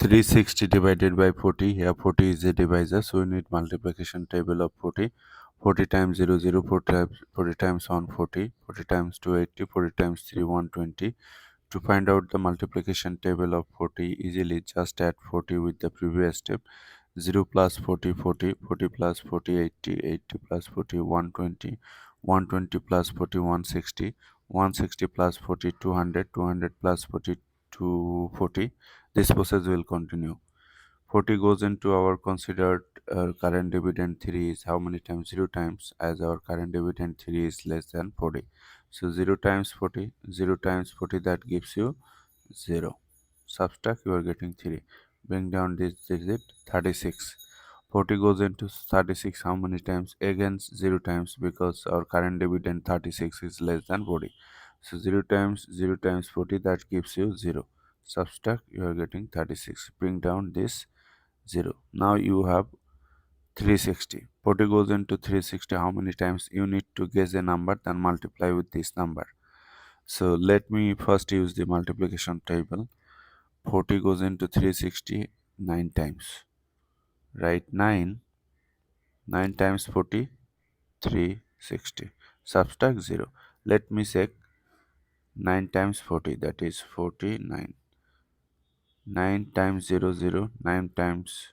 360 divided by 40. Here 40 is a divisor, so we need multiplication table of 40. 40 times 0, 0, 40 times 1, 40, 40 times 2, 80, 40 times 3, 120. To find out the multiplication table of 40 easily, just add 40 with the previous step. 0 plus 40, 40, 40 plus 40, 80, 80 plus 40, 120, 120 plus 40, 160, 160 plus 40, 200, 200 plus 40, 240. This process will continue. 40 goes into our considered current dividend 3 is how many times? 0 times, as our current dividend 3 is less than 40. So 0 times 40, 0 times 40, that gives you 0. Subtract, you are getting 3. Bring down this digit 36. 40 goes into 36 how many times? Again 0 times, because our current dividend 36 is less than 40. So 0 times 40, that gives you 0. Subtract, you are getting 36. Bring down this 0. Now you have 360. 40 goes into 360 how many times? You need to guess a number, then multiply with this number. So let me first use the multiplication table. 40 goes into 360 9 times. Write 9. 9 times 40, 360. Subtract 0. Let me check. 9 times 40, that is 49. 9 times 0, 0. 9 times